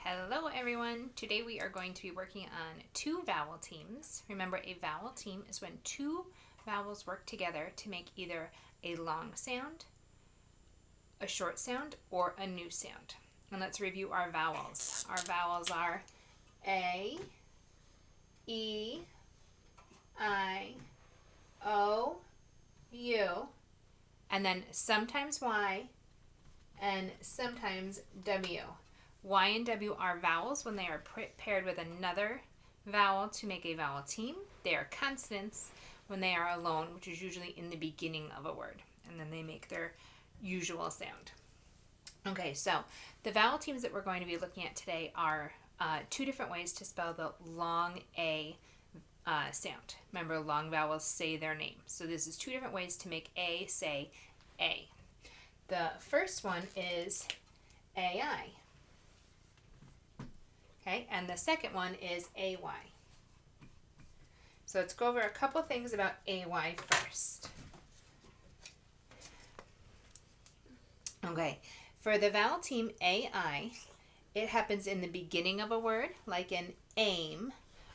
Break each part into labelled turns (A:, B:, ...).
A: Hello everyone! Today we are going to be working on two vowel teams. Remember, a vowel team is when two vowels work together to make either a long sound, a short sound, or a new sound. And let's review our vowels. Our vowels are A, E, I, O, U, and then sometimes Y, and sometimes W. Y and W are vowels when they are paired with another vowel to make a vowel team. They are consonants when they are alone, which is usually in the beginning of a word, and then they make their usual sound. Okay, so the vowel teams that we're going to be looking at today are two different ways to spell the long A sound. Remember, long vowels say their name. So this is two different ways to make A say A. The first one is AI. Okay, and the second one is AY. So let's go over a couple things about AY first. Okay, for the vowel team AI, it happens in the beginning of a word, like in aim,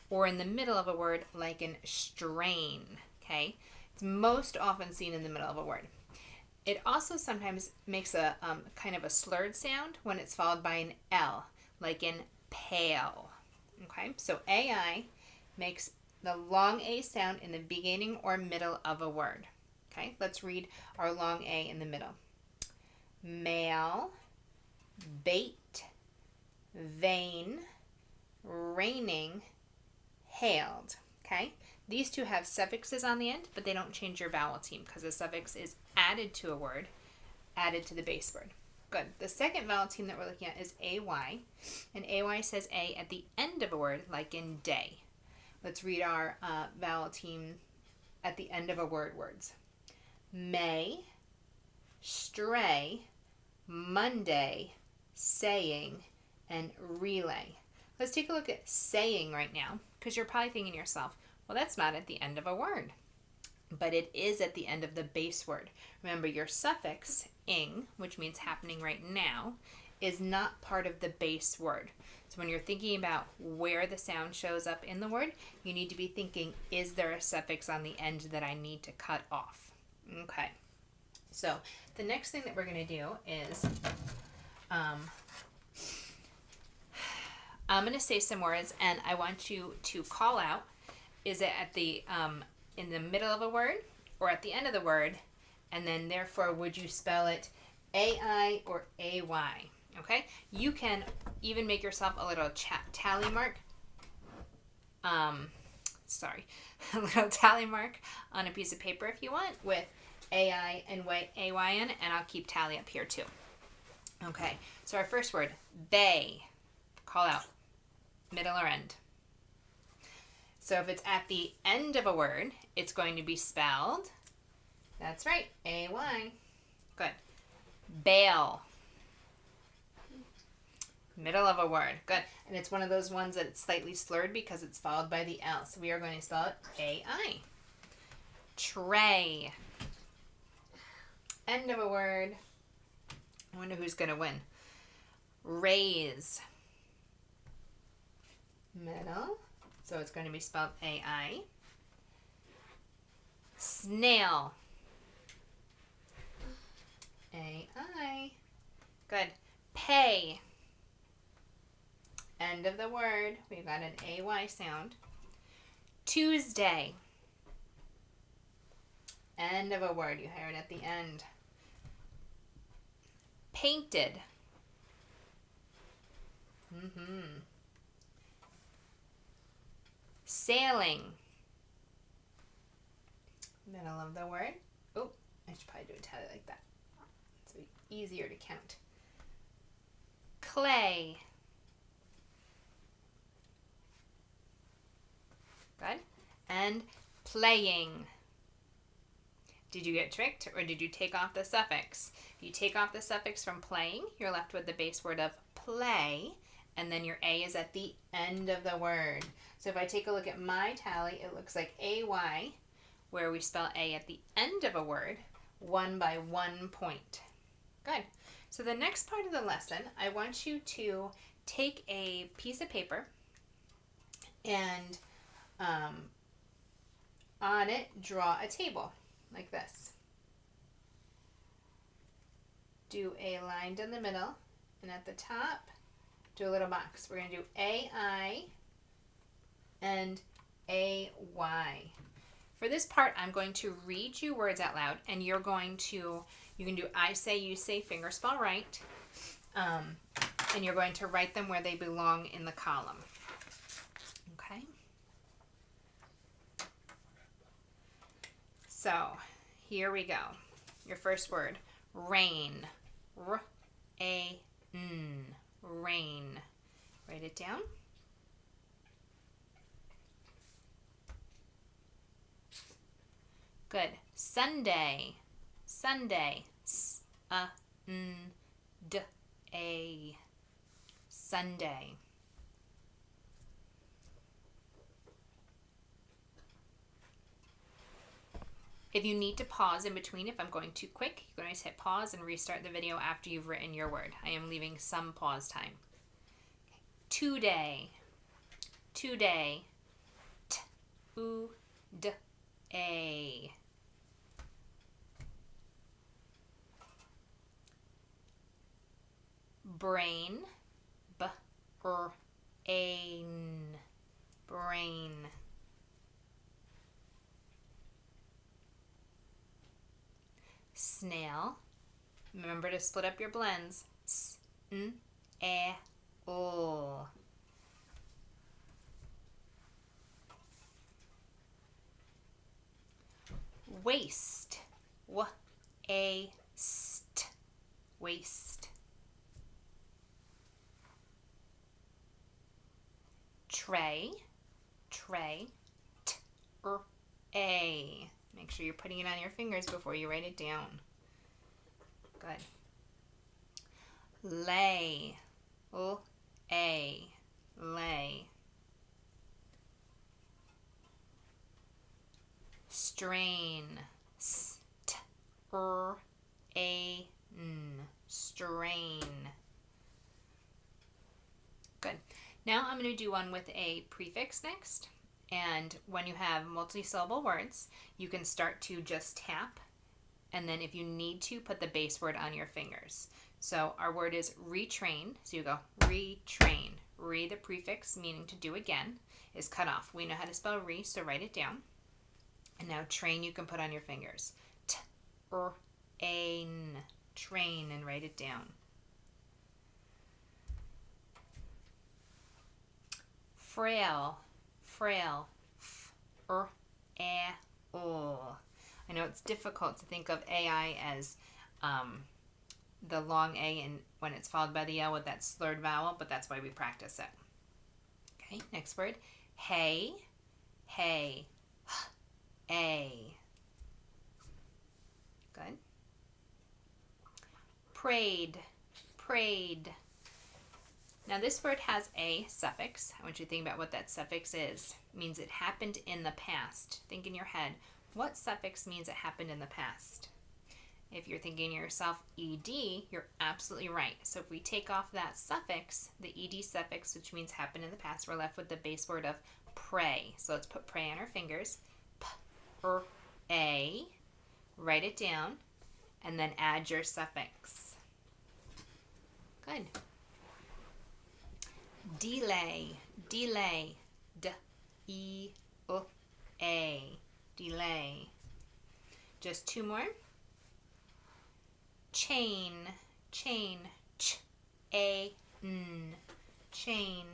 A: or in the middle of a word, like in strain. Okay, it's most often seen in the middle of a word. It also sometimes makes a kind of a slurred sound when it's followed by an L, like in pale. Okay, so AI makes the long A sound in the beginning or middle of a word. Okay, let's read our long A in the middle. Male, bait, vain, raining, hailed. Okay, these two have suffixes on the end, but they don't change your vowel team because the suffix is added to a word, added to the base word. Good. The second vowel team that we're looking at is AY, and AY says A at the end of a word, like in day. Let's read our vowel team at the end of a word words. May, stray, Monday, saying, and relay. Let's take a look at saying right now, because you're probably thinking to yourself, well, that's not at the end of a word. But it is at the end of the base word. Remember, your suffix, ing, which means happening right now, is not part of the base word. So when you're thinking about where the sound shows up in the word, you need to be thinking, is there a suffix on the end that I need to cut off? Okay. So the next thing that we're going to do is I'm going to say some words, and I want you to call out, is it at the in the middle of a word or at the end of the word, and then therefore would you spell it AI or AY? Okay, you can even make yourself a little tally mark. A little tally mark on a piece of paper if you want, with AI and AY in, and I'll keep tally up here too. Okay, so our first word, bay. Call out, middle or end. So if it's at the end of a word, it's going to be spelled, that's right, AY. Good. Bail. Middle of a word. Good. And it's one of those ones that it's slightly slurred because it's followed by the L. So we are going to spell it AI. Tray. End of a word. I wonder who's going to win. Raise. Middle. So it's going to be spelled AI. Snail. AI. Good. Pay. End of the word. We've got an AY sound. Tuesday. End of a word. You hear it at the end. Painted. Sailing. Middle of the word. Oh, I should probably do a tally like that. It's easier to count. Clay. Good. And playing. Did you get tricked, or did you take off the suffix? If you take off the suffix from playing, you're left with the base word of play, and then your A is at the end of the word. So if I take a look at my tally, it looks like AY, where we spell A at the end of a word, won by 1 point. Good. So the next part of the lesson, I want you to take a piece of paper and on it draw a table like this. Do a line down the middle, and at the top, do a little box. We're going to do AI and AY. For this part, I'm going to read you words out loud, and you can do I say, you say, finger spell right, and you're going to write them where they belong in the column. Okay? So, here we go. Your first word, rain. R-A-N. Rain. Write it down. Good. Sunday. Sunday. S-A-N-D-A. Sunday. If you need to pause in between, if I'm going too quick, you can always hit pause and restart the video after you've written your word. I am leaving some pause time. Today. Today. T-U-D-A. Brain. B-R-A-N. Brain. Snail. Remember to split up your blends. S-N-A-L. Waste. W-A-S-T. Waste. Tray. Tray. T-R-A. Make sure you're putting it on your fingers before you write it down. Good. Lay. L-A. Lay. Strain. S-T-R-A-N. Strain. Good. Now I'm going to do one with a prefix next. And when you have multi-syllable words, you can start to just tap. And then if you need to, put the base word on your fingers. So our word is retrain. So you go retrain. Re, the prefix, meaning to do again, is cut off. We know how to spell re, so write it down. And now train you can put on your fingers. T-R-A-N. Train, and write it down. Frail. Frail. F-R-A-L. I know it's difficult to think of AI as the long A and when it's followed by the L with that slurred vowel, but that's why we practice it. Okay, next word. Hay. Hay. A. Good. Prayed. Prayed. Now this word has a suffix. I want you to think about what that suffix is. It means it happened in the past. Think in your head, what suffix means it happened in the past? If you're thinking to yourself ed, you're absolutely right. So if we take off that suffix, the ed suffix, which means happened in the past, we're left with the base word of pray. So let's put pray on our fingers. P-R-A. Write it down, and then add your suffix. Good. Delay. Delay. D-E-L-A. Delay. Just two more. Chain. Chain. Ch-A-N. Chain.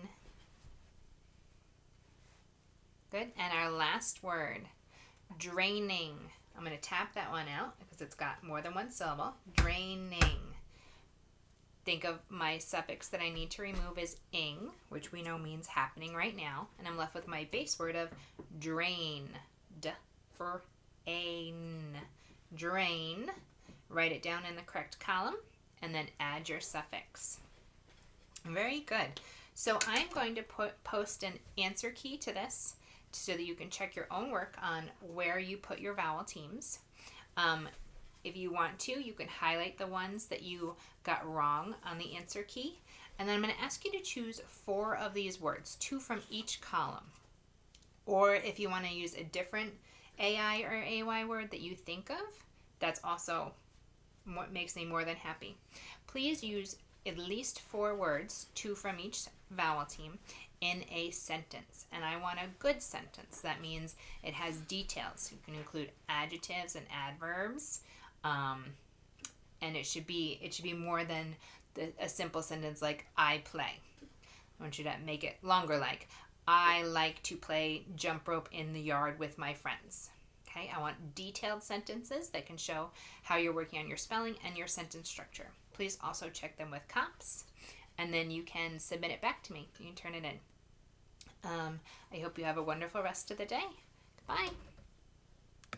A: Good. And our last word. Draining. I'm going to tap that one out because it's got more than one syllable. Draining. Think of my suffix that I need to remove is ing, which we know means happening right now. And I'm left with my base word of drain. D-R-A-N. Drain. Write it down in the correct column and then add your suffix. Very good. So I'm going to post an answer key to this so that you can check your own work on where you put your vowel teams. If you want to, you can highlight the ones that you got wrong on the answer key, And then I'm going to ask you to choose 4 of these words, 2 from each column. Or if you want to use a different AI or AY word that you think of, that's also what makes me more than happy. Please use at least 4 words, 2 from each vowel team, in a sentence. And I want a good sentence. That means it has details. You can include adjectives and adverbs. And it should be more than a simple sentence like I play. I want you to make it longer, like I like to play jump rope in the yard with my friends. Okay, I want detailed sentences that can show how you're working on your spelling and your sentence structure. Please also check them with comps, and then you can submit it back to me. You can turn it in. I hope you have a wonderful rest of the day. Goodbye.